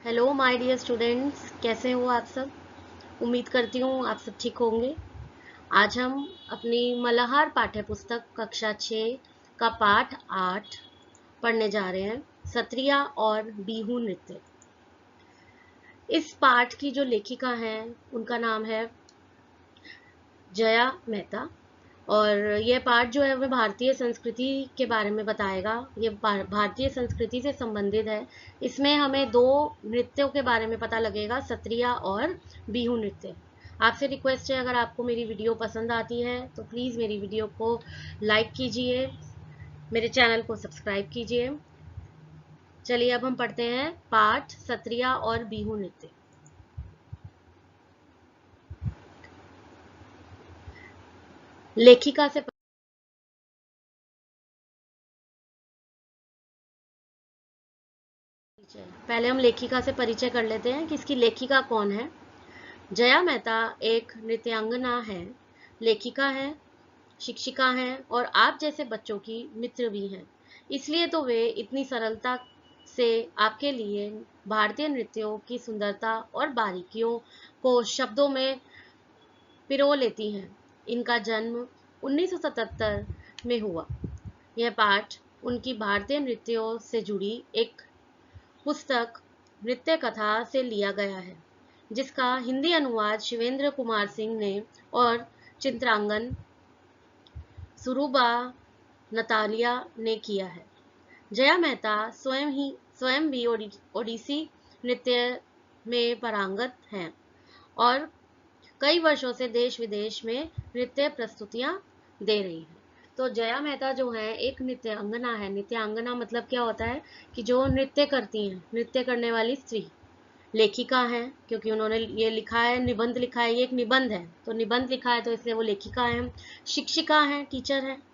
Hello my dear students, कैसे हो आप सब। उम्मीद करती हूँ आप सब ठीक होंगे। आज हम अपनी मल्हार पाठ्य पुस्तक कक्षा 6 का पाठ 8 पढ़ने जा रहे हैं, सत्रिया और बिहू नृत्य। इस पाठ की जो लेखिका हैं उनका नाम है जया मेहता। और यह पाठ जो है वह भारतीय संस्कृति के बारे में बताएगा। ये भारतीय संस्कृति से संबंधित है। इसमें हमें दो नृत्यों के बारे में पता लगेगा, सत्रिया और बिहू नृत्य। आपसे रिक्वेस्ट है, अगर आपको मेरी वीडियो पसंद आती है तो प्लीज़ मेरी वीडियो को लाइक कीजिए, मेरे चैनल को सब्सक्राइब कीजिए। चलिए अब हम पढ़ते हैं पाठ सत्रिया और बिहू नृत्य। लेखिका से पहले हम लेखिका से परिचय कर लेते हैं कि इसकी लेखिका कौन है। जया मेहता एक नृत्यांगना है, लेखिका है, शिक्षिका हैं और आप जैसे बच्चों की मित्र भी हैं। इसलिए तो वे इतनी सरलता से आपके लिए भारतीय नृत्यों की सुंदरता और बारीकियों को शब्दों में पिरो लेती हैं। इनका जन्म 1977 में हुआ। यह पाठ उनकी भारतीय नृत्यों से जुड़ी एक पुस्तक नृत्य कथा से लिया गया है, जिसका हिंदी अनुवाद शिवेंद्र कुमार सिंह ने और चित्रांगन सुरुबा नतालिया ने किया है। जया मेहता स्वयं भी ओडिसी नृत्य में पारंगत हैं और कई वर्षों से देश विदेश में नृत्य प्रस्तुतियां दे रही हैं। तो जया मेहता जो है एक नृत्यांगना है। नृत्यांगना मतलब क्या होता है कि जो नृत्य करती हैं, नृत्य करने वाली स्त्री। लेखिका है क्योंकि उन्होंने ये लिखा है, निबंध लिखा है, ये एक निबंध है तो निबंध लिखा है तो इसलिए वो लेखिका है। शिक्षिका है, टीचर है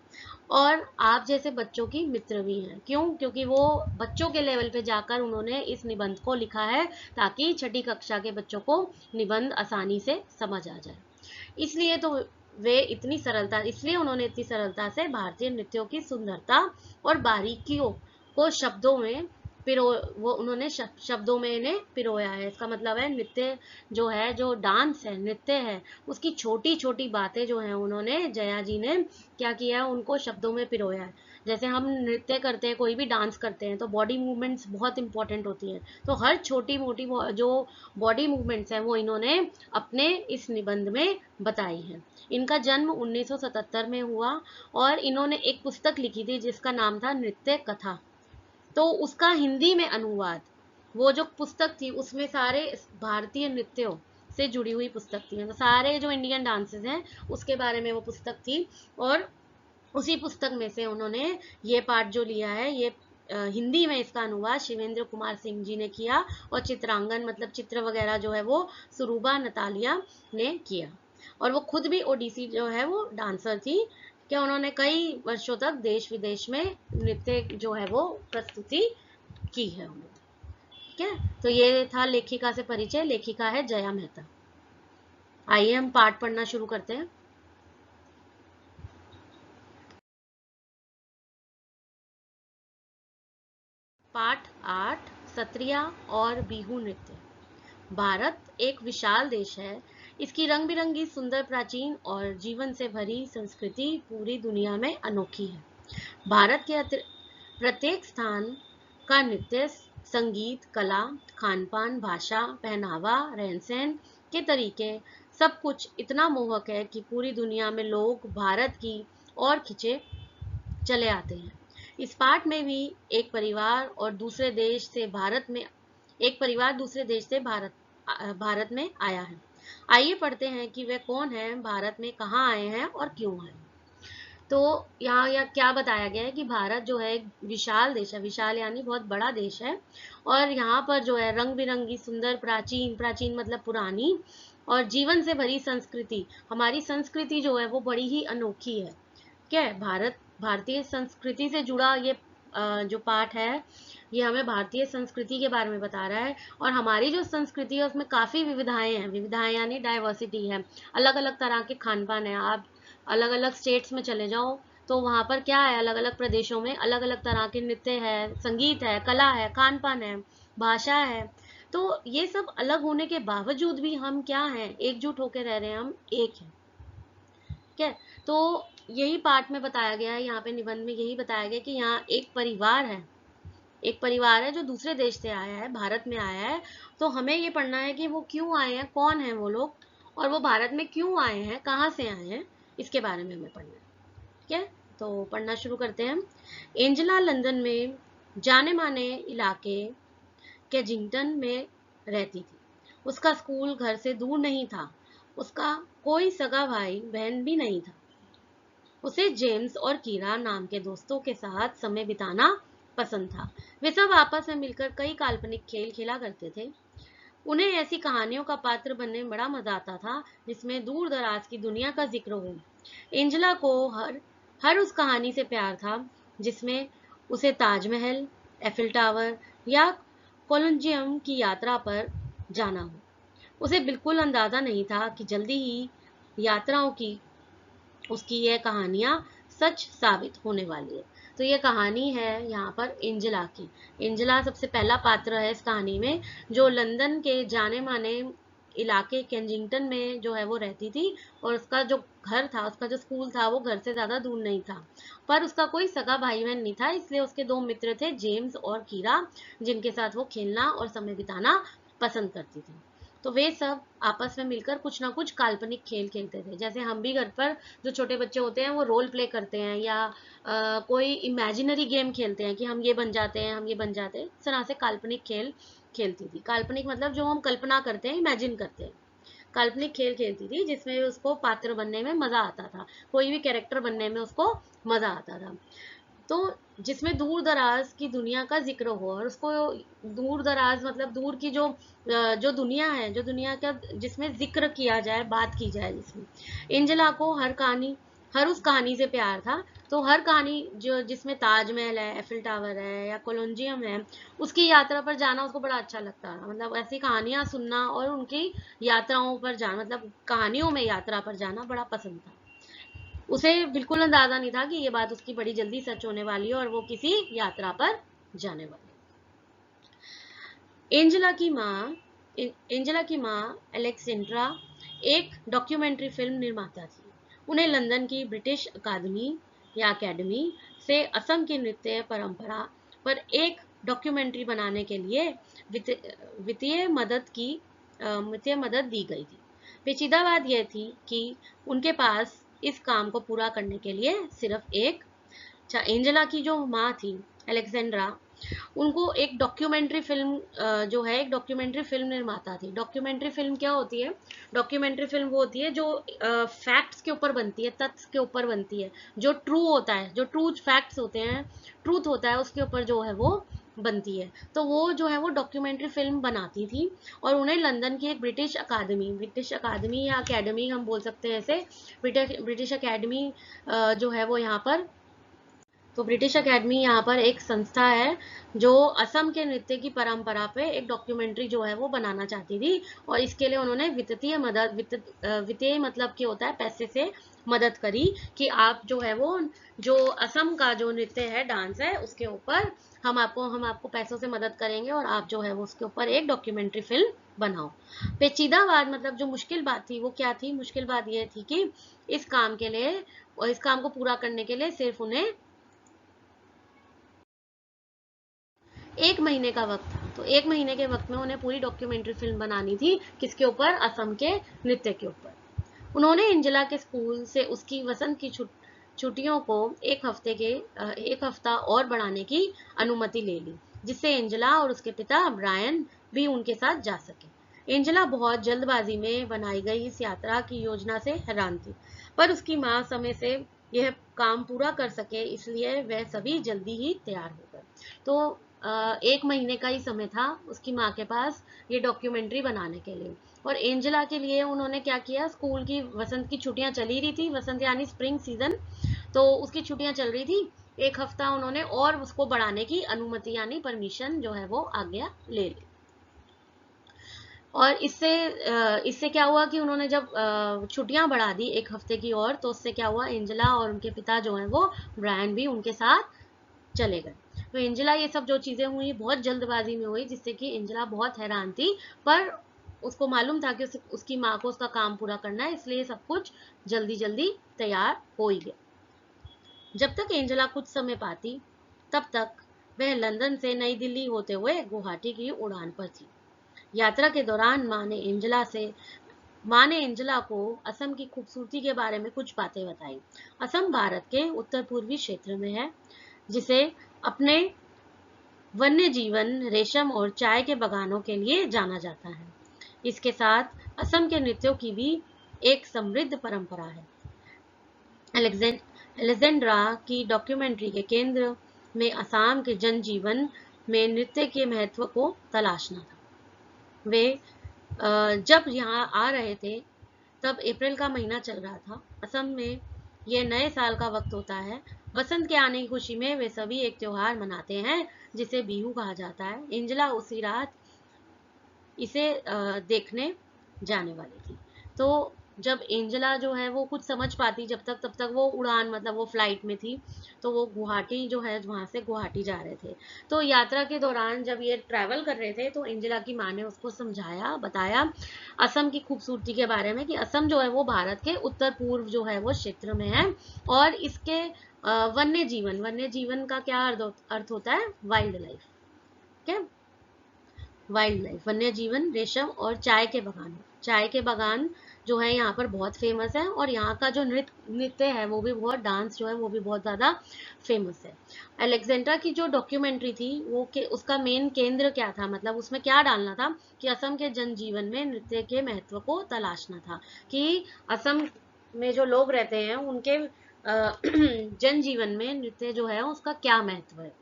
और आप जैसे बच्चों की मित्र भी हैं। क्यों? क्योंकि वो बच्चों के लेवल पे जाकर उन्होंने इस निबंध को लिखा है ताकि छठी कक्षा के बच्चों को निबंध आसानी से समझ आ जाए। इसलिए तो वे इतनी सरलता इसलिए उन्होंने इतनी सरलता से भारतीय नृत्यों की सुंदरता और बारीकियों को शब्दों में पिरो वो उन्होंने शब्दों में इन्हें पिरोया है। इसका मतलब है नृत्य जो है, जो डांस है, नृत्य है, उसकी छोटी छोटी बातें जो हैं उन्होंने, जया जी ने क्या किया है, उनको शब्दों में पिरोया है। जैसे हम नृत्य करते हैं, कोई भी डांस करते हैं तो बॉडी मूवमेंट्स बहुत इंपॉर्टेंट होती है। तो हर छोटी मोटी जो बॉडी मूवमेंट्स हैं वो इन्होंने अपने इस निबंध में बताई है। इनका जन्म 1977 में हुआ और इन्होंने एक पुस्तक लिखी थी जिसका नाम था नृत्य कथा। तो उसका हिंदी में अनुवाद, वो जो पुस्तक थी उसमें सारे भारतीय नृत्यों से जुड़ी हुई पुस्तक थी, तो सारे जो इंडियन डांसेस हैं उसके बारे में वो पुस्तक थी। और उसी पुस्तक में से उन्होंने ये पाठ जो लिया है, ये हिंदी में इसका अनुवाद शिवेंद्र कुमार सिंह जी ने किया और चित्रांगन मतलब चित्र वगैरह जो है वो सुरुबा नतालिया ने किया। और वो खुद भी ओडिसी जो है वो डांसर थी। क्या उन्होंने कई वर्षों तक देश विदेश में नृत्य जो है वो प्रस्तुति की है उन्होंने। ठीक है, तो ये था लेखिका से परिचय। लेखिका है जया मेहता। आइए हम पाठ पढ़ना शुरू करते हैं। पाठ 8, सत्रिया और बिहू नृत्य। भारत एक विशाल देश है। इसकी रंग बिरंगी, सुंदर, प्राचीन और जीवन से भरी संस्कृति पूरी दुनिया में अनोखी है। भारत के प्रत्येक स्थान का नृत्य, संगीत, कला, खान पान, भाषा, पहनावा, रहन सहन के तरीके, सब कुछ इतना मोहक है कि पूरी दुनिया में लोग भारत की ओर खिंचे चले आते हैं। इस पाठ में भी एक परिवार और दूसरे देश से भारत में एक परिवार दूसरे देश से भारत में आया है। आइए पढ़ते हैं कि वे कौन है, भारत में कहाँ आए हैं और क्यों आए। तो यहाँ क्या बताया गया है कि भारत जो है एक विशाल देश है। विशाल यानी बहुत बड़ा देश है। और यहाँ पर जो है रंग बिरंगी, सुंदर, प्राचीन, प्राचीन मतलब पुरानी, और जीवन से भरी संस्कृति, हमारी संस्कृति जो है वो बड़ी ही अनोखी है। क्या है, भारतीय संस्कृति से जुड़ा ये जो पाठ है, ये हमें भारतीय संस्कृति के बारे में बता रहा है। और हमारी जो संस्कृति है उसमें काफ़ी विविधाएं हैं। विविधाएं यानी डाइवर्सिटी है, अलग अलग तरह के खान पान है। आप अलग अलग स्टेट्स में चले जाओ तो वहाँ पर क्या है, अलग अलग प्रदेशों में अलग अलग तरह के नृत्य है, संगीत है, कला है, खान पान है, भाषा है। तो ये सब अलग होने के बावजूद भी हम क्या हैं, एकजुट होकर रह रहे हैं, हम एक हैं। ठीक है, तो यही पार्ट में बताया गया है, यहाँ पे निबंध में यही बताया गया कि यहाँ एक परिवार है जो दूसरे देश से आया है, भारत में आया है। तो हमें ये पढ़ना है कि वो क्यों आए हैं, कौन है वो लोग, और वो भारत में क्यों आए हैं, कहाँ से आए हैं, इसके बारे में हमें पढ़ना है। ठीक है, तो पढ़ना शुरू करते हैं। एंजेला लंदन में जाने माने इलाके केजिंगटन में रहती थी। उसका स्कूल घर से दूर नहीं था। उसका कोई सगा भाई बहन भी नहीं था। उसे जेम्स और कीरा नाम के दोस्तों के साथ समय बिताना पसंद था। वे सब आपस में मिलकर कई काल्पनिक खेल खेला करते थे। उन्हें ऐसी कहानियों का पात्र बनने में बड़ा मजा आता था जिसमें दूर दराज की दुनिया का जिक्र हो। एंजेला को हर उस कहानी से प्यार था जिसमें उसे ताजमहल, एफिल टावर या कोलोंजियम की यात्रा पर जाना हो। उसे बिल्कुल अंदाजा नहीं था कि जल्दी ही यात्राओं की उसकी यह कहानियां सच साबित होने वाली है। तो ये कहानी है यहाँ पर एंजेला की। एंजेला सबसे पहला पात्र है इस कहानी में, जो लंदन के जाने माने इलाके केंजिंगटन में जो है वो रहती थी, और उसका जो घर था, उसका जो स्कूल था, वो घर से ज्यादा दूर नहीं था। पर उसका कोई सगा भाई बहन नहीं था, इसलिए उसके दो मित्र थे, जेम्स और कीरा, जिनके साथ वो खेलना और समय बिताना पसंद करती थी। तो वे सब आपस में मिलकर कुछ ना कुछ काल्पनिक खेल खेलते थे। जैसे हम भी घर पर जो छोटे बच्चे होते हैं वो रोल प्ले करते हैं, या कोई इमेजिनरी गेम खेलते हैं कि हम ये बन जाते हैं, हम ये बन जाते हैं। इस तरह से काल्पनिक खेल खेलती थी। काल्पनिक मतलब जो हम कल्पना करते हैं, इमेजिन करते हैं। काल्पनिक खेल खेलती थी जिसमें उसको पात्र बनने में मजा आता था, कोई भी कैरेक्टर बनने में उसको मजा आता था। तो जिसमें दूर दराज की दुनिया का जिक्र हो, और उसको दूर दराज मतलब दूर की जो दुनिया है, जो दुनिया का जिसमें जिक्र किया जाए, बात की जाए जिसमें। एंजेला को हर उस कहानी से प्यार था। तो हर कहानी जो जिसमें ताजमहल है, एफिल टावर है या कोलोंजियम है, उसकी यात्रा पर जाना उसको बड़ा अच्छा लगता था। मतलब ऐसी कहानियां सुनना और उनकी यात्राओं पर जाना, मतलब कहानियों में यात्रा पर जाना बड़ा पसंद था। उसे बिल्कुल अंदाजा नहीं था कि ये बात उसकी बड़ी जल्दी सच होने वाली है और वो किसी यात्रा पर जाने वाली है। एंजेला की माँ एलेक्सेंड्रा एक डॉक्यूमेंट्री फिल्म निर्माता थी। उन्हें लंदन की ब्रिटिश अकादमी या अकेडमी से असम की नृत्य परंपरा पर एक डॉक्यूमेंट्री बनाने के लिए वित्तीय मदद दी गई थी। पेचीदा बात यह थी कि उनके पास इस काम को पूरा करने के लिए सिर्फ एक अच्छा एंजेला की जो माँ थी अलेक्जेंड्रा, उनको एक डॉक्यूमेंट्री फिल्म जो है एक डॉक्यूमेंट्री फिल्म निर्माता थी। डॉक्यूमेंट्री फिल्म क्या होती है? डॉक्यूमेंट्री फिल्म वो होती है जो फैक्ट्स के ऊपर बनती है, तथ्य के ऊपर बनती है, जो ट्रू होता है, जो ट्रू फैक्ट्स होते हैं, ट्रूथ होता है, उसके ऊपर जो है वो बनती है। तो वो जो है वो डॉक्यूमेंट्री फिल्म बनाती थी, और उन्हें लंदन की एक ब्रिटिश अकादमी या अकेडमी हम बोल सकते हैं ऐसे, ब्रिटिश अकेडमी जो है वो यहाँ पर, तो ब्रिटिश अकेडमी यहाँ पर एक संस्था है जो असम के नृत्य की परंपरा पे एक डॉक्यूमेंट्री जो है वो बनाना चाहती थी, और इसके लिए उन्होंने वित्तीय मतलब क्या होता है, पैसे से मदद करी कि आप जो है वो जो असम का जो नृत्य है, डांस है, उसके ऊपर हम आपको पैसों से मदद करेंगे, और आप जो है वो उसके ऊपर एक डॉक्यूमेंट्री फिल्म बनाओ। पेचीदा बात मतलब जो मुश्किल बात थी वो क्या थी? मुश्किल बात ये थी कि इस काम के लिए और इस काम को पूरा करने के लिए सिर्फ उन्हें 1 महीने का वक्त था। तो 1 महीने के वक्त में उन्हें पूरी डॉक्यूमेंट्री फिल्म बनानी थी। किसके ऊपर? असम के नृत्य के ऊपर। उन्होंने एंजेला के स्कूल से उसकी वसंत की छुट्टियों को एक हफ्ता और बढ़ाने की अनुमति ले ली, जिससे एंजेला और उसके पिता ब्रायन भी उनके साथ जा सके। एंजेला बहुत जल्दबाजी में बनाई गई इस यात्रा की योजना से हैरान थी, पर उसकी माँ समय से यह काम पूरा कर सके, इसलिए वह सभी जल्दी ही तैयार हो गए। तो 1 महीने का ही समय था उसकी माँ के पास ये डॉक्यूमेंट्री बनाने के लिए। और एंजेला के लिए उन्होंने क्या किया, स्कूल की वसंत की छुट्टियां चली रही थी, वसंत यानी स्प्रिंग सीजन, तो उसकी छुट्टियां चल रही थी। एक हफ्ता उन्होंने और उसको बढ़ाने की अनुमति यानी परमिशन जो है वो आज्ञा ले ली। और इससे क्या हुआ कि उन्होंने जब छुट्टियां बढ़ा दी 1 हफ्ते की और, तो उससे क्या हुआ, एंजेला और उनके पिता जो है वो ब्रायन भी उनके साथ चले गए। तो एंजेला ये सब जो चीज़ें हुई बहुत जल्दबाजी में हुई, जिससे कि एंजेला बहुत हैरान थी, पर उसको मालूम था कि उसकी माँ को उसका काम पूरा करना है, इसलिए सब कुछ जल्दी जल्दी तैयार हो ही गया। जब तक एंजेला कुछ समय पाती तब तक वह लंदन से नई दिल्ली होते हुए गुवाहाटी की उड़ान पर थी। यात्रा के दौरान माँ ने एंजेला को असम की खूबसूरती के बारे में कुछ बातें बताई। असम भारत के उत्तर पूर्वी क्षेत्र में है, जिसे अपने वन्य जीवन, रेशम और चाय के बागानों के लिए जाना जाता है। इसके साथ असम के नृत्यों की भी एक समृद्ध परंपरा है। अलेक्जेंड्रा की डॉक्यूमेंट्री के केंद्र में असम के जनजीवन में नृत्य के महत्व को तलाशना था। वे जब यहाँ आ रहे थे तब अप्रैल का महीना चल रहा था। असम में यह नए साल का वक्त होता है। बसंत के आने की खुशी में वे सभी एक त्योहार मनाते हैं जिसे बिहू कहा जाता है। एंजेला उसी रात इसे देखने जाने वाली थी। तो जब एंजेला जो है वो कुछ समझ पाती, तब तक वो उड़ान मतलब वो फ्लाइट में थी, तो वो गुवाहाटी जो है वहां से गुवाहाटी जा रहे थे। तो यात्रा के दौरान जब ये ट्रैवल कर रहे थे तो एंजेला की माँ ने उसको समझाया, बताया असम की खूबसूरती के बारे में, कि असम जो है वो भारत के उत्तर पूर्व जो है वो क्षेत्र में है, और इसके वन्य जीवन का क्या अर्थ होता है? Wild life. ठीक है, वाइल्ड लाइफ, वन्य जीवन, रेशम और चाय के बागान जो है यहाँ पर बहुत फेमस है, और यहाँ का जो नृत्य है वो भी बहुत, डांस जो है वो भी बहुत ज़्यादा फेमस है। अलेक्जेंड्रा की जो डॉक्यूमेंट्री थी वो उसका मेन केंद्र क्या था, मतलब उसमें क्या डालना था कि असम के जनजीवन में नृत्य के महत्व को तलाशना था, कि असम में जो लोग रहते हैं उनके जनजीवन में नृत्य जो है उसका क्या महत्व है।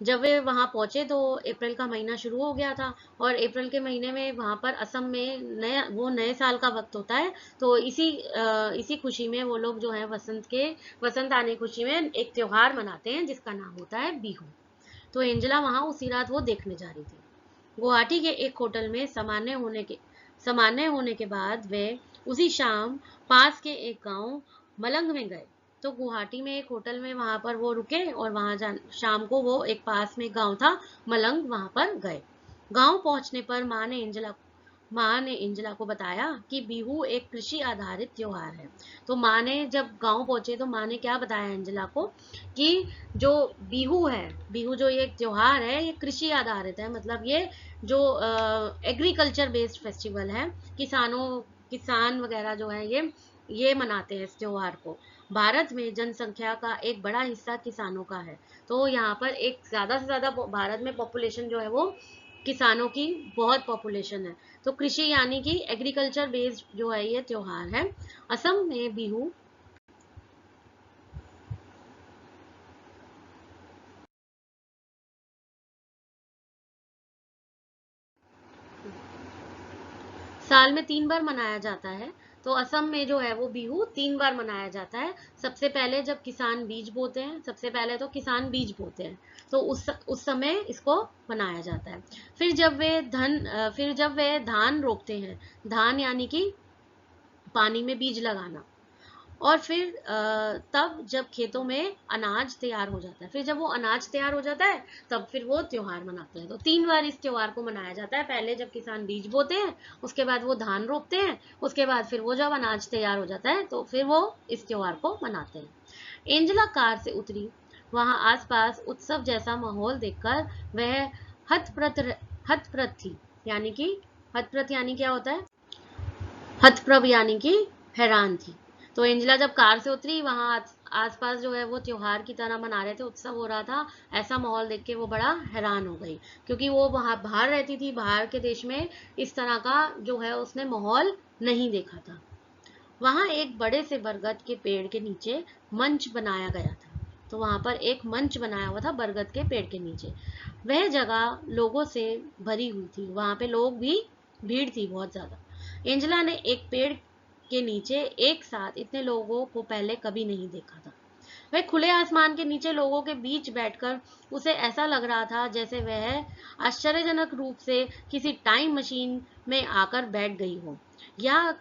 जब वे वहां पहुंचे तो अप्रैल का महीना शुरू हो गया था, और अप्रैल के महीने में वहां पर असम में नए साल का वक्त होता है। तो इसी खुशी में वो लोग जो है वसंत आने की खुशी में एक त्योहार मनाते हैं जिसका नाम होता है बिहू। तो एंजेला वहां उसी रात वो देखने जा रही थी। गुवाहाटी के एक होटल में सामान्य होने के बाद वे उसी शाम पास के एक गांव मलंग में गए। तो गुवाहाटी में एक होटल में वहां पर वो रुके, और शाम को वो एक पास में गांव था मलंग, वहां पर गए। गांव पहुंचने पर माँ ने एंजेला को बताया कि बिहू एक कृषि आधारित त्योहार है। तो माँ ने जब गांव पहुंचे तो माँ ने क्या बताया एंजेला को, कि जो बिहू है, बिहू जो ये त्योहार है ये कृषि आधारित है, मतलब ये जो एग्रीकल्चर बेस्ड फेस्टिवल है, किसान वगैरह जो है ये मनाते हैं इस त्योहार को। भारत में जनसंख्या का एक बड़ा हिस्सा किसानों का है, तो यहाँ पर एक ज्यादा से ज्यादा भारत में पॉपुलेशन जो है वो किसानों की बहुत पॉपुलेशन है। तो कृषि यानी कि एग्रीकल्चर बेस्ड जो है ये त्योहार है। असम में बिहू साल में 3 बार मनाया जाता है। तो असम में जो है वो बिहू 3 बार मनाया जाता है। सबसे पहले जब किसान बीज बोते हैं, सबसे पहले तो किसान बीज बोते हैं, तो उस समय इसको मनाया जाता है। फिर जब वे धान रोपते हैं, धान यानी कि पानी में बीज लगाना, और फिर तब जब खेतों में अनाज तैयार हो जाता है, फिर जब वो अनाज तैयार हो जाता है तब फिर वो त्योहार मनाते हैं। तो 3 बार इस त्योहार को मनाया जाता है। पहले जब किसान बीज बोते हैं, उसके बाद वो धान रोपते हैं, उसके बाद फिर वो जब अनाज तैयार हो जाता है तो फिर वो इस त्योहार को मनाते हैं। एंजेला कार से उतरी। वहां आसपास उत्सव जैसा माहौल देखकर वह हतप्रत थी, यानी कि हतप्रत यानी क्या होता है? हतप्रभ यानी कि हैरान थी। तो एंजेला जब कार से उतरी, वहां आसपास जो है वो त्योहार की तरह मना रहे थे, उत्सव हो रहा था, ऐसा माहौल देख के वो बड़ा हैरान हो गई, क्योंकि वो वहां बाहर रहती थी, बाहर के देश में इस तरह का जो है उसने माहौल नहीं देखा था। वहां एक बड़े से बरगद के पेड़ के नीचे मंच बनाया गया था। तो वहां पर एक मंच बनाया हुआ था बरगद के पेड़ के नीचे। वह जगह लोगों से भरी हुई थी, वहां पे लोग भी, भीड़ थी बहुत ज्यादा। एंजेला ने एक पेड़ के नीचे एक साथ इतने लोगों को पहले कभी नहीं देखा था। वह खुले आसमान के नीचे लोगों के बीच बैठकर उसे ऐसा लग रहा था जैसे वह आश्चर्यजनक रूप से किसी टाइम मशीन में आकर बैठ गई हो, या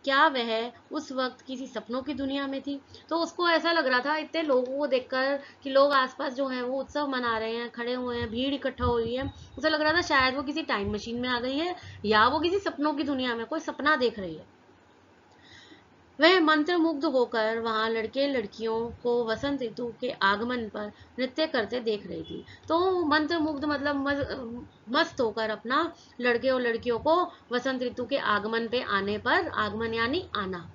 क्या वह उस वक्त किसी सपनों की दुनिया में थी? तो उसको ऐसा लग रहा था इतने लोगों को देखकर कि लोग आसपास जो हैं वो उत्सव मना रहे हैं, खड़े हुए हैं, भीड़ इकट्ठा हो रही है, उसे लग रहा था शायद वो किसी टाइम मशीन में आ गई है या वो किसी सपनों की दुनिया में कोई सपना देख रही है। वह मंत्रमुग्ध होकर वहां लड़के लड़कियों को वसंत ऋतु के आगमन पर नृत्य करते देख रही थी। तो मंत्रमुग्ध मतलब मस्त होकर अपना लड़के और लड़कियों को वसंत ऋतु के आगमन पे आने पर, आगमन यानी आना,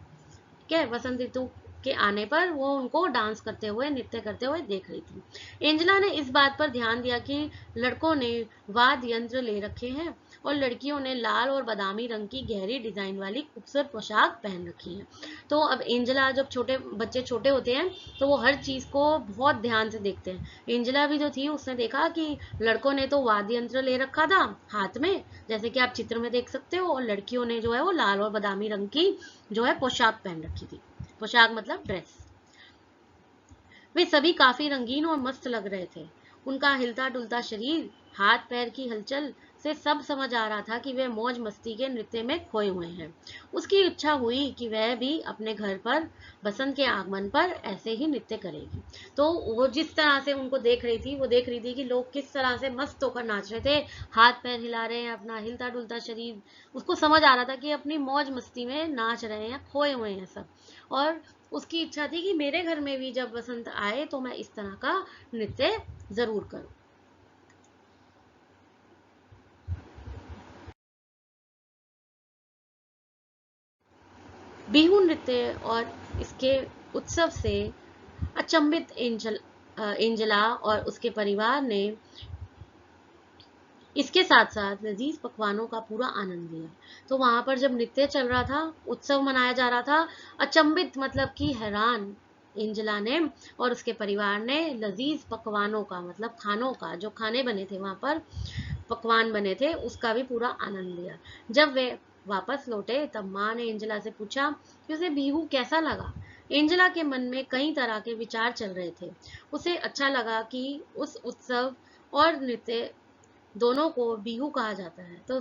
ठीक है, वसंत ऋतु के आने पर वो उनको डांस करते हुए, नृत्य करते हुए देख रही थी। एंजेला ने इस बात पर ध्यान दिया कि लड़कों ने वाद्य यंत्र ले रखे हैं और लड़कियों ने लाल और बादामी रंग की गहरी डिजाइन वाली खूबसूरत पोशाक पहन रखी है। तो अब एंजेला, जब छोटे बच्चे छोटे होते हैं तो वो हर चीज को बहुत ध्यान से देखते हैं। एंजेला भी जो थी उसने देखा कि लड़कों ने तो वाद्य यंत्र ले रखा था हाथ में, जैसे कि आप चित्र में देख सकते हो, और लड़कियों ने जो है वो लाल और बादामी रंग की जो है पोशाक पहन रखी थी। पोशाक मतलब ड्रेस। वे सभी काफी रंगीन और मस्त लग रहे थे। उनका हिलता डुलता शरीर, हाथ पैर की हलचल से सब समझ आ रहा था कि वे मौज मस्ती के नृत्य में खोए हुए हैं। उसकी इच्छा हुई कि वह भी अपने घर पर बसंत के आगमन पर ऐसे ही नृत्य करेगी। तो वो जिस तरह से उनको देख रही थी, वो देख रही थी कि लोग किस तरह से मस्त होकर नाच रहे थे, हाथ पैर हिला रहे हैं, अपना हिलता डुलता शरीर। उसको समझ आ रहा था कि अपनी मौज मस्ती में नाच रहे हैं, खोए हुए हैं सब। और उसकी इच्छा थी कि मेरे घर में भी जब बसंत आए तो मैं इस तरह का नृत्य जरूर करूं। बिहू नृत्य और इसके उत्सव से अचंभित एंजेला और उसके परिवार ने इसके साथ साथ लजीज पकवानों का पूरा आनंद लिया। तो वहां पर जब नृत्य चल रहा था, उत्सव मनाया जा रहा था, अचंभित मतलब कि हैरान एंजेला ने और उसके परिवार ने लजीज पकवानों का मतलब खानों का, जो खाने बने थे वहां पर, पकवान बने थे, उसका भी पूरा आनंद लिया। जब वे वापस लौटे तब माँ ने एंजेला से पूछा कि उसे बिहू कैसा लगा। एंजेला के मन में कई तरह के विचार चल रहे थे। उसे अच्छा लगा कि उस उत्सव और नृत्य दोनों को बिहू कहा जाता है। तो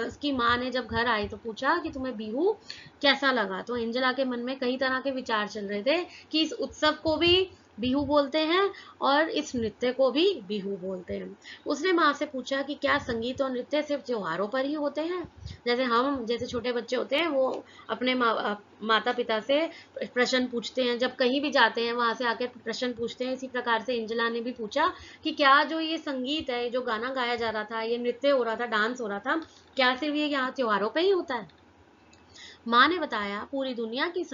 उसकी माँ ने जब घर आई तो पूछा कि तुम्हें बिहू कैसा लगा। तो एंजेला के मन में कई तरह के विचार चल रहे थे कि इस उत्सव को भी बिहू बोलते हैं और इस नृत्य को भी बिहू बोलते हैं। उसने माँ से पूछा कि क्या संगीत और नृत्य सिर्फ त्योहारों पर ही होते हैं? जैसे छोटे बच्चे होते हैं वो अपने माता पिता से प्रश्न पूछते हैं, जब कहीं भी जाते हैं वहां से आकर प्रश्न पूछते हैं, इसी प्रकार से एंजेला ने भी पूछा कि क्या जो ये संगीत है, जो गाना गाया जा रहा था, ये नृत्य हो रहा था, डांस हो रहा था, क्या सिर्फ ये यहाँ त्योहारों पे ही होता है? माँ ने बताया पूरी दुनिया की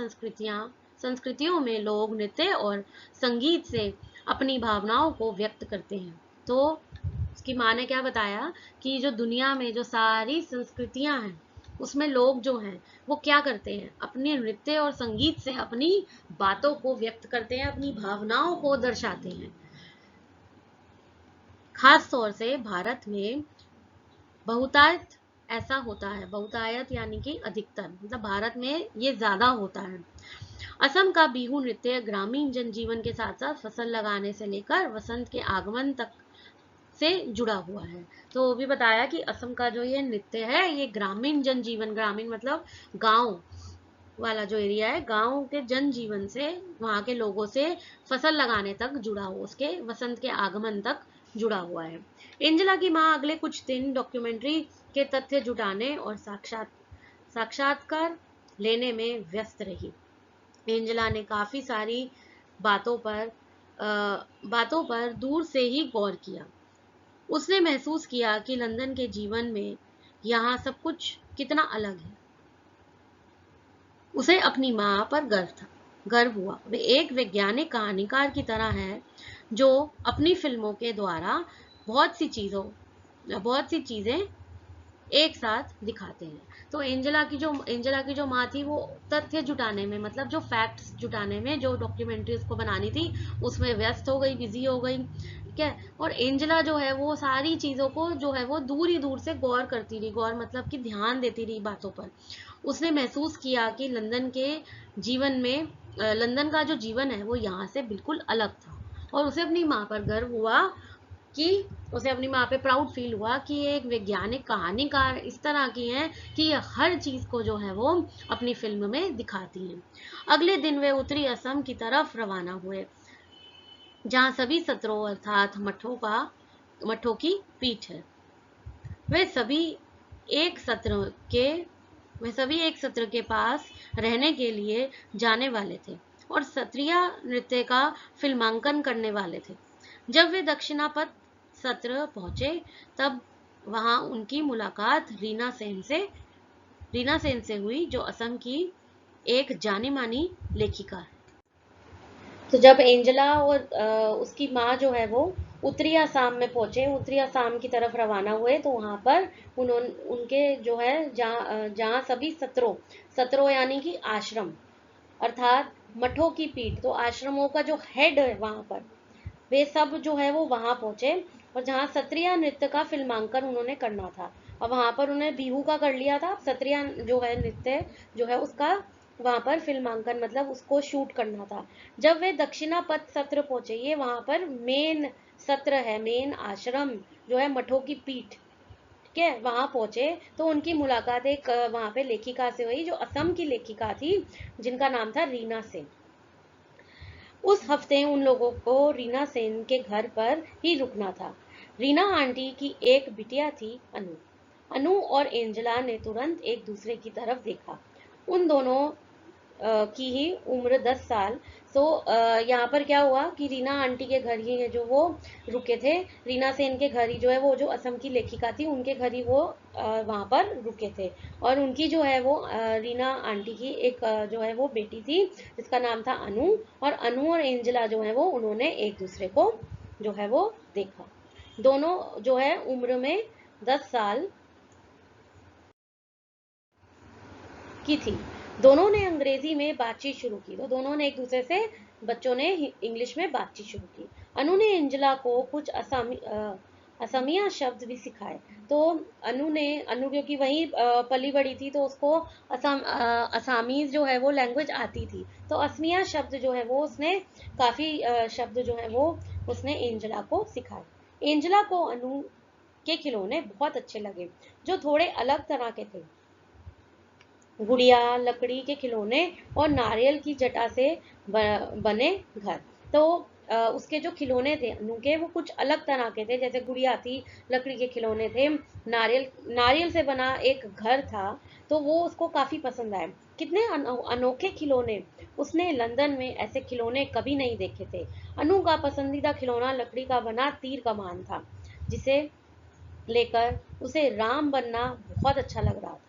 संस्कृतियों में लोग नृत्य और संगीत से अपनी भावनाओं को व्यक्त करते हैं। तो उसकी माँ ने क्या बताया कि जो दुनिया में जो सारी संस्कृतियां हैं उसमें लोग जो हैं वो क्या करते हैं, अपने नृत्य और संगीत से अपनी बातों को व्यक्त करते हैं, अपनी भावनाओं को दर्शाते हैं। खास तौर से भारत में बहुतायत ऐसा होता है। बहुतायत यानी कि अधिकतर, मतलब भारत में ये ज्यादा होता है। असम का बिहू नृत्य ग्रामीण जनजीवन के साथ साथ फसल लगाने से लेकर वसंत के आगमन तक से जुड़ा हुआ है। तो वो भी बताया कि असम का जो ये नृत्य है ये ग्रामीण जनजीवन, ग्रामीण मतलब गांव वाला जो एरिया है, गांव के जनजीवन से, वहां के लोगों से फसल लगाने तक जुड़ा हुआ, उसके वसंत के आगमन तक जुड़ा हुआ है। एंजेला की माँ अगले कुछ दिन डॉक्यूमेंट्री के तथ्य जुटाने और साक्षात्कार लेने में व्यस्त रही। एंजेला ने काफी सारी बातों पर बातों पर दूर से ही गौर किया। उसने महसूस किया कि लंदन के जीवन में यहाँ सब कुछ कितना अलग है। उसे अपनी माँ पर गर्व हुआ। वे एक वैज्ञानिक कहानीकार की तरह है जो अपनी फिल्मों के द्वारा बहुत सी चीजें एक साथ दिखाते हैं। तो एंजेला की जो माँ थी वो तथ्य जुटाने में, मतलब जो फैक्ट्स जुटाने में, जो डॉक्यूमेंट्री उसको बनानी थी उसमें व्यस्त हो गई, बिजी हो गई, ठीक है। और एंजेला जो है वो सारी चीजों को जो है वो दूर से गौर करती रही, गौर मतलब कि ध्यान देती रही बातों पर। उसने महसूस किया कि लंदन का जो जीवन है वो यहाँ से बिल्कुल अलग था और उसे अपनी माँ पर गर्व हुआ कि उसे अपनी माँ पे प्राउड फील हुआ कि ये एक वैज्ञानिक कहानीकार इस तरह की हैं कि ये हर चीज को जो है वो अपनी फिल्म में दिखाती हैं। अगले दिन वे उत्तरी असम की तरफ रवाना हुए, जहाँ सभी सत्रों अर्थात मठों की पीठ है। वे सभी एक सत्र के वे सभी एक सत्र के पास रहने के लिए जाने वाले थे और सत्रिय नृत्य का फिल्मांकन करने वाले थे। जब वे दक्षिणापथ सत्र पहुंचे, तब वहां उनकी मुलाकात रीना सेन से हुई, जो असम की एक जानी मानी लेखिका है। तो जब एंजेला और उसकी माँ जो है वो उत्तरी असम में पहुंचे, उत्तरी असम की तरफ रवाना हुए, तो वहां पर उनके जो है जहाँ सभी सत्रों यानी कि आश्रम अर्थात मठों की पीठ, तो आश्रमों का जो हेड है वहां पर, वे सब जो है वो वहां पहुंचे। और जहाँ सत्रिया नृत्य का फिल्मांकन उन्होंने करना था, अब वहां पर उन्होंने बिहू का कर लिया था, सत्रिया जो है नृत्य जो है उसका वहां पर फिल्मांकन मतलब उसको शूट करना था। जब वे दक्षिणापथ सत्र पहुंचे, ये वहां पर मेन सत्र है, मेन आश्रम जो है मठों की पीठ, ठीक है, वहां पहुंचे, तो उनकी मुलाकात एक वहां पे लेखिका से हुई, जो असम की लेखिका थी, जिनका नाम था रीना सेन। उस हफ्ते उन लोगों को रीना सेन के घर पर ही रुकना था। रीना आंटी की एक बिटिया थी, अनु। अनु और एंजेला ने तुरंत एक दूसरे की तरफ देखा। उन दोनों की ही उम्र 10 साल। तो यहाँ पर क्या हुआ कि रीना आंटी के घर ही है जो वो रुके थे, रीना सेन के घर ही जो है वो जो असम की लेखिका थी उनके घर ही वो वहां पर रुके थे। और उनकी जो है वो रीना आंटी की एक जो है वो बेटी थी, जिसका नाम था अनु। और अनु और एंजेला जो है वो उन्होंने एक दूसरे को जो है वो देखा। दोनों जो है उम्र में 10 साल की थी। दोनों ने अंग्रेजी में बातचीत शुरू की, तो दोनों ने एक दूसरे से बच्चों ने इंग्लिश में बातचीत शुरू की। अनु ने एंजेला को कुछ असमिया शब्द भी सिखाए। तो अनु क्योंकि वहीं पली बड़ी थी, तो उसको असामीज जो है वो लैंग्वेज आती थी, तो असमिया शब्द जो है वो उसने काफी शब्द जो है वो उसने एंजेला को सिखाए। एंजेला को अनु के खिलौने बहुत अच्छे लगे, जो थोड़े अलग तरह के थे। गुड़िया, लकड़ी के खिलौने और नारियल की जटा से बने घर। तो उसके जो खिलौने थे अनु के, वो कुछ अलग तरह के थे, जैसे गुड़िया थी, लकड़ी के खिलौने थे, नारियल से बना एक घर था। तो वो उसको काफी पसंद आए। कितने अनोखे खिलौने, उसने लंदन में ऐसे खिलौने कभी नहीं देखे थे। अनु का पसंदीदा खिलौना लकड़ी का बना तीर कमान था, जिसे लेकर उसे राम बनना बहुत अच्छा लग रहा था।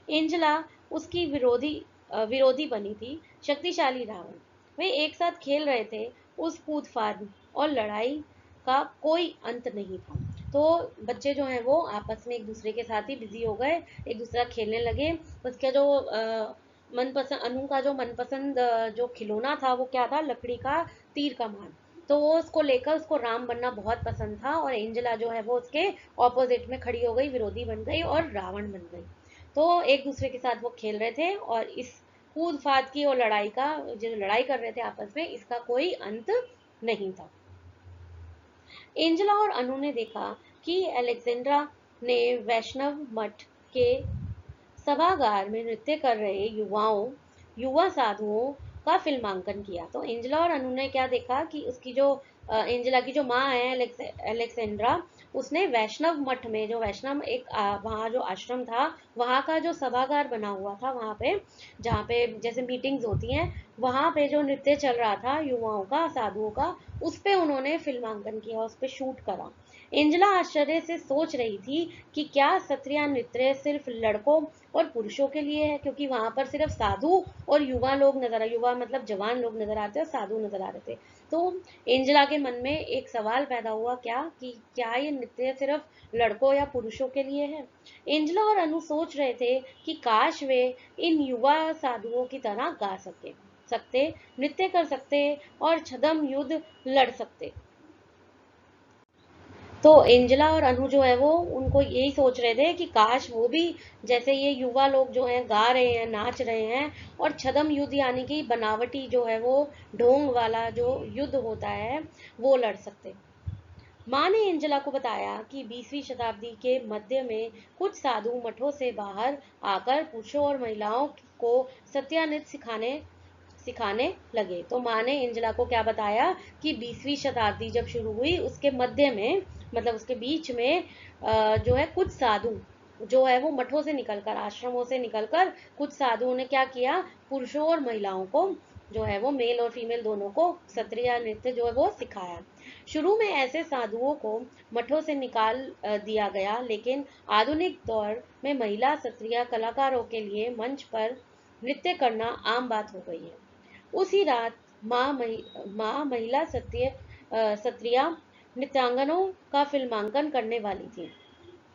एंजेला उसकी विरोधी बनी थी, शक्तिशाली रावण। वे एक साथ खेल रहे थे। उस कूद फाद और लड़ाई का कोई अंत नहीं था। तो बच्चे जो हैं वो आपस में एक दूसरे के साथ ही बिजी हो गए, एक दूसरा खेलने लगे। उसका जो मनपसंद अनु का जो मनपसंद जो खिलौना था वो क्या था, लकड़ी का तीर कमान। तो वो उसको लेकर उसको राम बनना बहुत पसंद था, और एंजेला जो है वो उसके ऑपोजिट में खड़ी हो गई, विरोधी बन गई और रावण बन गई। तो एक दूसरे के साथ वो खेल रहे थे, और इस कूद फाद की और लड़ाई का जो लड़ाई कर रहे थे आपस में, इसका कोई अंत नहीं था। एंजेला और अनु ने देखा कि अलेक्जेंड्रा ने वैष्णव मठ के सभागार में नृत्य कर रहे युवा साधुओं का फिल्मांकन किया। तो एंजेला और अनु ने क्या देखा कि उसकी जो एंजेला की जो माँ है अलेक्सेंड्रा, उसने वैष्णव मठ में, जो वैष्णव एक वहाँ जो आश्रम था, वहाँ का जो सभागार बना हुआ था, वहाँ पे जहाँ पे जैसे मीटिंग्स होती हैं, वहाँ पे जो नृत्य चल रहा था युवाओं का, साधुओं का, उस पे उन्होंने फिल्मांकन किया, उस पे शूट करा। एंजेला आश्चर्य से सोच रही थी कि क्या सत्रिया नृत्य सिर्फ लड़कों और पुरुषों के लिए है, क्योंकि वहां पर सिर्फ साधु और युवा लोग युवा मतलब जवान लोग नजर आते और साधु नजर आ रहे थे। तो एंजेला के मन में एक सवाल पैदा हुआ, क्या ये नृत्य सिर्फ लड़कों या पुरुषों के लिए है। एंजेला और अनु सोच रहे थे कि काश वे इन युवा साधुओं की तरह गा सकते, नृत्य कर सकते और छद्म युद्ध लड़ सकते। तो एंजेला और अनु जो है वो उनको यही सोच रहे थे कि काश वो भी जैसे ये युवा लोग जो हैं गा रहे हैं, नाच रहे हैं, और छद्म युद्ध यानी कि बनावटी जो है वो ढोंग वाला जो युद्ध होता है वो लड़ सकते। माँ ने एंजेला को बताया कि 20वीं शताब्दी के मध्य में कुछ साधु मठों से बाहर आकर पुरुषों और महिलाओं को सत्यानृत्य सिखाने सिखाने लगे। तो माँ ने एंजेला को क्या बताया कि 20वीं शताब्दी जब शुरू हुई उसके मध्य में, मतलब उसके बीच में जो है कुछ साधु जो है वो मठों से निकलकर, आश्रमों से निकलकर कुछ साधुओं ने क्या किया, पुरुषों और महिलाओं को जो है वो मेल और फीमेल दोनों को सत्रिया नृत्य जो है वो सिखाया। शुरू में ऐसे साधुओं को मठों से निकाल दिया गया, लेकिन आधुनिक दौर में महिला सत्रिया कलाकारों के लिए मंच पर नृत्य करना आम बात हो गई है। उसी रात माँ महिला सत्रिया नृत्यांगनों का फिल्मांकन करने वाली थी।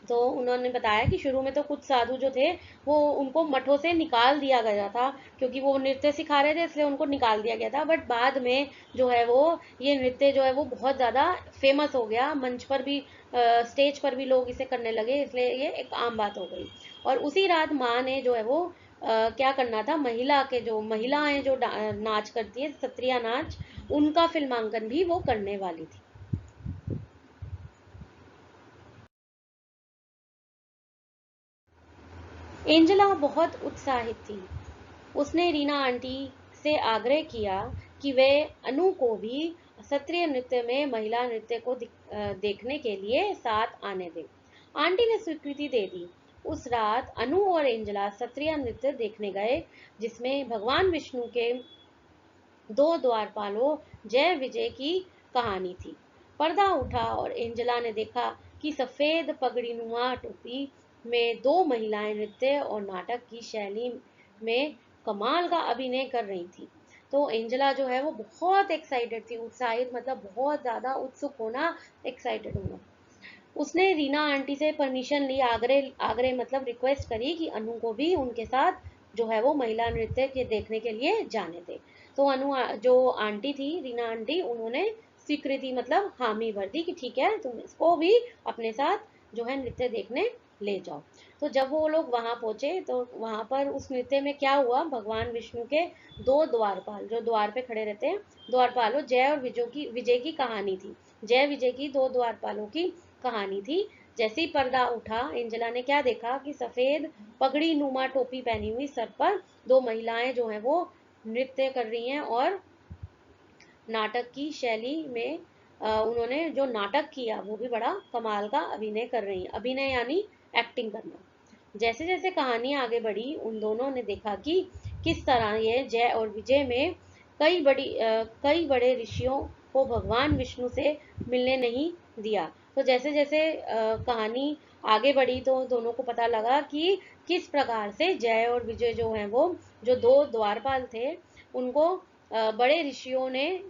तो उन्होंने बताया कि शुरू में तो कुछ साधु जो थे वो उनको मठों से निकाल दिया गया था, क्योंकि वो नृत्य सिखा रहे थे इसलिए उनको निकाल दिया गया था। बट बाद में जो है वो ये नृत्य जो है वो बहुत ज़्यादा फेमस हो गया, मंच पर भी स्टेज पर भी लोग इसे करने लगे, इसलिए ये एक आम बात हो गई। और उसी रात माँ ने जो है वो क्या करना था, महिलाएं जो नाच करती है सत्रिया नाच, उनका फिल्मांकन भी वो करने वाली थी। एंजेला बहुत उत्साहित थी। उसने रीना आंटी से आग्रह किया कि वे अनु को भी सत्रीय नृत्य में महिला नृत्य को देखने के लिए साथ आने दें। आंटी ने स्वीकृति दे दी। उस रात अनु और एंजेला सत्रीय नृत्य देखने गए, जिसमें भगवान विष्णु के दो द्वारपालों जय विजय की कहानी थी। पर्दा उठा और एंजेला ने देखा कि सफेद पगड़ीनुमा टोपी में दो महिलाएं नृत्य और नाटक की शैली में कमाल का अभिनय कर रही थी। तो एंजेला जो है वो बहुत एक्साइटेड थी, उत्साहित मतलब बहुत ज्यादा उत्सुक होना, एक्साइटेड होना। उसने रीना आंटी से परमिशन ली, आग्रह आग्रह मतलब रिक्वेस्ट करी कि अनु को भी उनके साथ जो है वो महिला नृत्य के देखने के लिए जाने दे। तो अनु जो आंटी थी, रीना आंटी, उन्होंने स्वीकृति मतलब हामी भर दी कि ठीक है तुम इसको भी अपने साथ जो है नृत्य देखने ले जाओ। तो जब वो लोग वहां पहुंचे तो वहां पर उस नृत्य में क्या हुआ, भगवान विष्णु के दो द्वारपाल जो द्वार पे खड़े रहते हैं, द्वारपालों जय और विजय की कहानी थी। जय विजय की दो द्वारपालों की कहानी थी। जैसे ही पर्दा उठा, एंजेला ने क्या देखा कि सफेद पगड़ी नुमा टोपी पहनी हुई सर पर दो महिलाएं जो हैं वो नृत्य कर रही हैं, और नाटक की शैली में उन्होंने जो नाटक किया वो भी बड़ा कमाल का अभिनय कर रही हैं। अभिनय यानी एक्टिंग करना। जैसे जैसे कहानी आगे बढ़ी, उन दोनों ने देखा कि किस तरह ये जय और विजय में कई बड़े ऋषियों को भगवान विष्णु से मिलने नहीं दिया। तो जैसे जैसे कहानी आगे बढ़ी तो दोनों को पता लगा कि किस प्रकार से जय और विजय जो है वो जो दो द्वारपाल थे उनको बड़े ऋषियों ने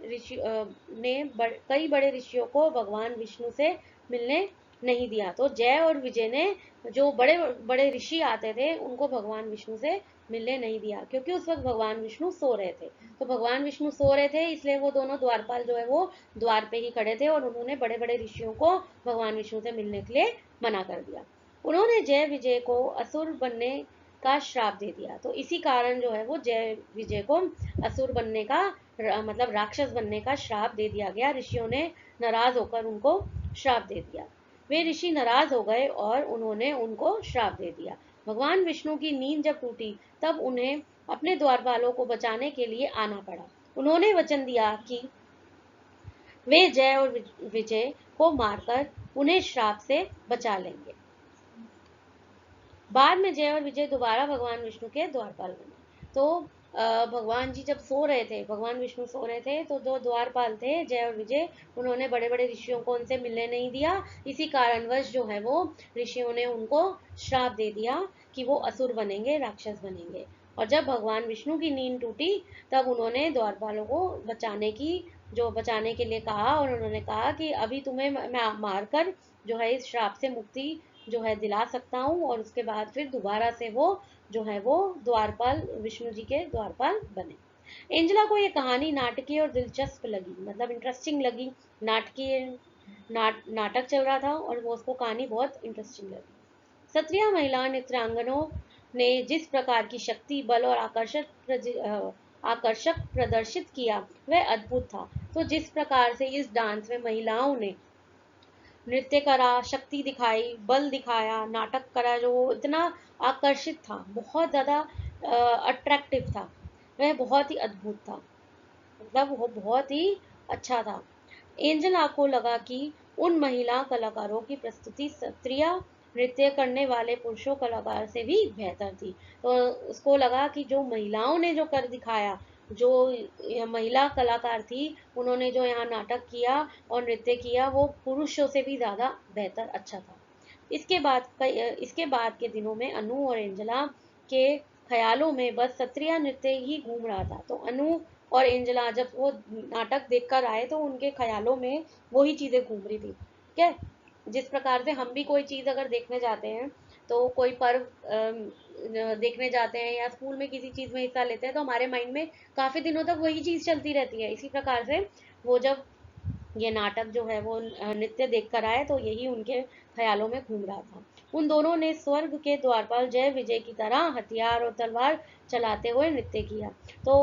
कई बड़े ऋषियों को भगवान विष्णु से मिलने नहीं दिया। तो जय और विजय ने जो बड़े बड़े ऋषि आते थे उनको भगवान विष्णु से मिलने नहीं दिया, क्योंकि उस वक्त भगवान विष्णु सो रहे थे। तो भगवान विष्णु सो रहे थे, इसलिए वो दोनों द्वारपाल जो है वो द्वार पे ही खड़े थे, और उन्होंने बड़े बड़े ऋषियों को भगवान विष्णु से मिलने के लिए मना कर दिया। उन्होंने जय विजय को असुर बनने का श्राप दे दिया। तो इसी कारण जो है वो जय विजय को असुर बनने का मतलब राक्षस बनने का श्राप दे दिया गया। ऋषियों ने नाराज होकर उनको श्राप दे दिया। वे ऋषि नाराज हो गए और उन्होंने उनको श्राप दे दिया। भगवान विष्णु की नींद जब टूटी तब उन्हें अपने द्वारपालों को बचाने के लिए आना पड़ा। उन्होंने वचन दिया कि वे जय और विजय को मारकर उन्हें श्राप से बचा लेंगे। बाद में जय और विजय दोबारा भगवान विष्णु के द्वारपाल बने। तो भगवान जी जब सो रहे थे, भगवान विष्णु सो रहे थे, तो जो द्वारपाल थे जय और विजय, उन्होंने बड़े बड़े ऋषियों को उनसे मिलने नहीं दिया। इसी कारणवश जो है वो ऋषियों ने उनको श्राप दे दिया कि वो असुर बनेंगे, राक्षस बनेंगे। और जब भगवान विष्णु की नींद टूटी तब उन्होंने द्वारपालों को बचाने के लिए कहा, और उन्होंने कहा कि अभी तुम्हें मैं मारकर जो है इस श्राप से मुक्ति जो है दिला सकता हूँ, और उसके बाद फिर दोबारा से वो जो है वो द्वारपाल, विष्णु जी के द्वारपाल बने। एंजेला को ये कहानी नाटकीय और दिलचस्प लगी, मतलब इंटरेस्टिंग लगी। नाटक चल रहा था और वो उसको कहानी बहुत इंटरेस्टिंग लगी। क्षत्रिय महिला नृत्यांगनों ने जिस प्रकार की शक्ति, बल और आकर्षक प्रदर्शित किया वह अद्भुत था। तो जिस प्रकार से इस डांस में महिलाओं ने नृत्य करा, शक्ति दिखाई, बल दिखाया, नाटक करा, जो वो इतना आकर्षित था, बहुत ज़्यादा अट्रैक्टिव था, वह बहुत ही अद्भुत था, मतलब वो बहुत ही अच्छा था। एंजेला को लगा कि उन महिला कलाकारों की प्रस्तुति सत्रिय नृत्य करने वाले पुरुषों कलाकार से भी बेहतर थी। तो उसको लगा कि जो महिलाओं ने जो कर दिखाया, जो महिला कलाकार थी, उन्होंने जो यहाँ नाटक किया और नृत्य किया, वो पुरुषों से भी ज़्यादा बेहतर अच्छा था। इसके बाद के दिनों में अनु और एंजेला के ख्यालों में बस सत्रिया नृत्य ही घूम रहा था। तो अनु और एंजेला जब वो नाटक देखकर आए तो उनके ख्यालों में वही चीजें घूम रही थी। ठीक है, जिस प्रकार से हम भी कोई चीज अगर देखने जाते हैं, तो कोई पर्व देखने जाते हैं या स्कूल में किसी चीज में हिस्सा लेते हैं, तो हमारे माइंड में काफी दिनों तक वही चीज चलती रहती है। इसी प्रकार से वो जब ये नाटक जो है वो नृत्य देख कर आए तो यही उनके ख्यालों में घूम रहा था। उन दोनों ने स्वर्ग के द्वारपाल जय विजय की तरह हथियार और तलवार चलाते हुए नृत्य किया। तो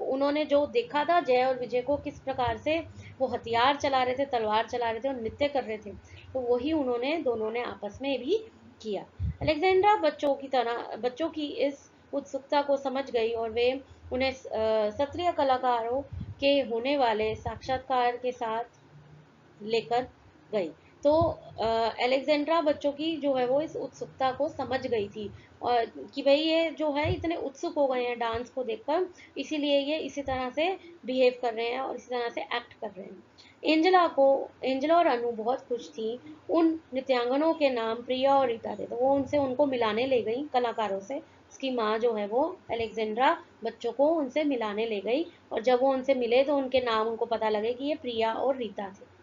उन्होंने जो देखा था जय और विजय को, किस प्रकार से वो हथियार चला रहे थे, तलवार चला रहे थे और नृत्य कर रहे थे, तो वही उन्होंने दोनों ने आपस में भी किया। अलेक्जेंड्रा बच्चों की इस उत्सुकता को समझ गई और वे उन्हें सत्रिय कलाकारों के होने वाले साक्षात्कार के साथ लेकर गई। तो अलेक्जेंड्रा बच्चों की जो है वो इस उत्सुकता को समझ गई थी, और कि भाई ये जो है इतने उत्सुक हो गए हैं डांस को देखकर, इसीलिए ये इसी तरह से बिहेव कर रहे हैं और इसी तरह से एक्ट कर रहे हैं। एंजेला और अनु बहुत खुश थी। उन नृत्यांगनों के नाम प्रिया और रीता थे, तो वो उनको मिलाने ले गई कलाकारों से। उसकी माँ जो है वो अलेक्जेंड्रा बच्चों को उनसे मिलाने ले गई, और जब वो उनसे मिले तो उनके नाम उनको पता लगे कि ये प्रिया और रीता थे।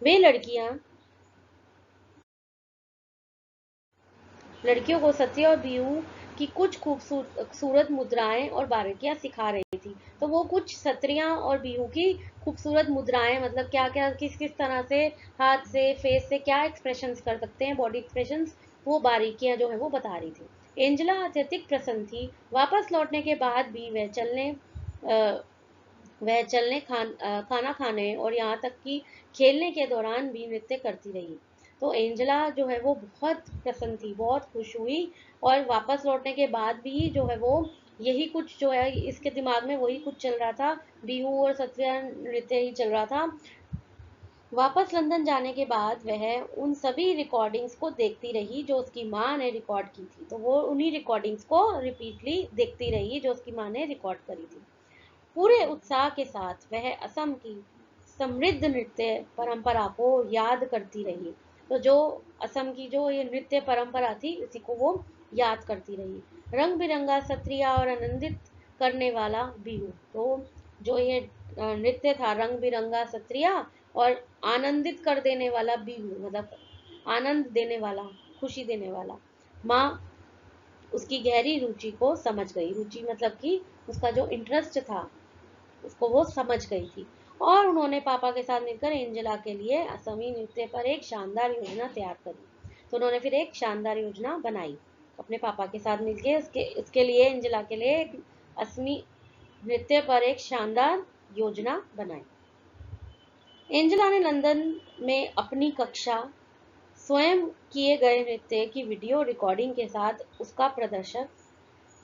वे लड़कियों को सत्य और बिहू की कुछ खूबसूरत मुद्राएं और बारीकियां सिखा रही थी। तो वो कुछ सत्रियां और बिहू की खूबसूरत मुद्राएं, मतलब क्या क्या किस किस तरह से हाथ से, फेस से क्या एक्सप्रेशंस कर सकते हैं, बॉडी एक्सप्रेशंस, वो बारीकियां जो है वो बता रही थी। एंजेला अत्यधिक प्रसन्न थी। वापस लौटने के बाद भी खाना खाने और यहाँ तक कि खेलने के दौरान भी नृत्य करती रही। तो एंजेला जो है वो बहुत प्रसन्न थी, बहुत खुश हुई, और वापस लौटने के बाद भी जो है वो यही कुछ जो है इसके दिमाग में वही कुछ चल रहा था, बिहू और सत्रिया नृत्य ही चल रहा था। वापस लंदन जाने के बाद वह उन सभी रिकॉर्डिंग्स को देखती रही जो उसकी माँ ने रिकॉर्ड की थी। तो वो उन्हीं रिकॉर्डिंग्स को रिपीटली देखती रही जो उसकी माँ ने रिकॉर्ड करी थी। पूरे उत्साह के साथ वह असम की समृद्ध नृत्य परंपरा को याद करती रही। तो जो असम की जो ये नृत्य परंपरा थी, उसी को वो याद करती रही। रंग बिरंगा सत्रिय और आनंदित करने वाला बिहू। तो जो ये नृत्य था रंग बिरंगा सत्रिय और आनंदित कर देने वाला बिहू, मतलब आनंद देने वाला, खुशी देने वाला। माँ उसकी गहरी रुचि को समझ गई। रुचि मतलब कि उसका जो इंटरेस्ट था उसको वो समझ गई थी, और उन्होंने पापा के साथ मिलकर एंजेला के लिए असमी नृत्य पर एक शानदार योजना तैयार करी। तो उन्होंने फिर एक शानदार योजना बनाई अपने पापा के साथ मिलकर, इसके लिए एंजेला के लिए असमी नृत्य पर एक शानदार योजना बनाई। एंजेला ने लंदन में अपनी कक्षा स्वयं किए गए नृत्य की वीडियो रिकॉर्डिंग के साथ उसका प्रदर्शन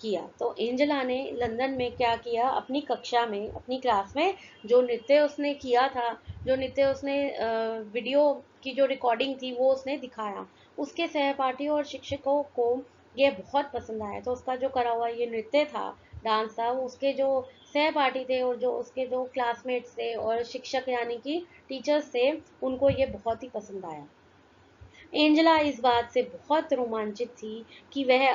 किया। तो एंजेला ने लंदन में क्या किया, अपनी कक्षा में, अपनी क्लास में जो नृत्य उसने किया था, जो नृत्य उसने वीडियो की जो रिकॉर्डिंग थी वो उसने दिखाया। उसके सहपाठियों और शिक्षकों को ये बहुत पसंद आया। तो उसका जो करा हुआ ये नृत्य था, डांस था, उसके जो सहपाठी थे और जो उसके जो क्लासमेट्स थे और शिक्षक यानी कि टीचर्स थे, उनको ये बहुत ही पसंद आया। एंजेला इस बात से बहुत रोमांचित थी कि वह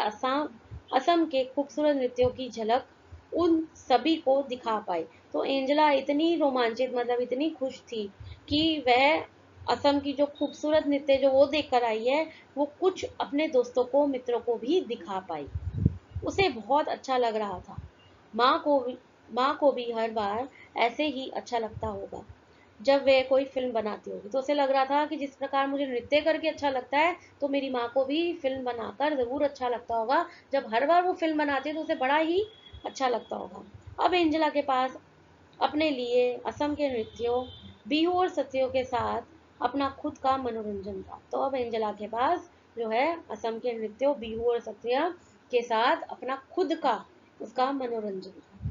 असम के खूबसूरत नृत्यों की झलक उन सभी को दिखा पाई। तो एंजेला इतनी रोमांचित, मतलब इतनी खुश थी कि वह असम की जो खूबसूरत नृत्य जो वो देख कर आई है, वो कुछ अपने दोस्तों को, मित्रों को भी दिखा पाई। उसे बहुत अच्छा लग रहा था। माँ को भी माँ को भी हर बार ऐसे ही अच्छा लगता होगा जब वे कोई फिल्म बनाती होगी। तो उसे लग रहा था कि जिस प्रकार मुझे नृत्य करके अच्छा लगता है, तो मेरी माँ को भी फिल्म बनाकर जरूर अच्छा लगता होगा। जब हर बार वो फिल्म बनाती है तो उसे बड़ा ही अच्छा लगता होगा। अब एंजेला के पास अपने लिए असम के नृत्यों, बिहू और सत्यों के साथ अपना खुद का मनोरंजन था। तो अब एंजेला के पास जो है असम के नृत्यों, बिहू और सत्रिया के साथ अपना खुद का उसका मनोरंजन था।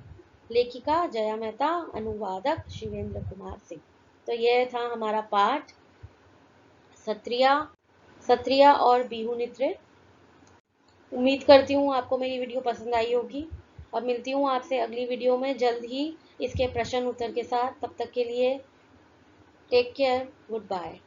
लेखिका जया मेहता, अनुवादक शिवेंद्र कुमार सिंह। तो यह था हमारा पाठ सत्रिया और बिहू नृत्य। उम्मीद करती हूँ आपको मेरी वीडियो पसंद आई होगी। अब मिलती हूँ आपसे अगली वीडियो में जल्द ही इसके प्रश्न उत्तर के साथ। तब तक के लिए टेक केयर, गुड बाय।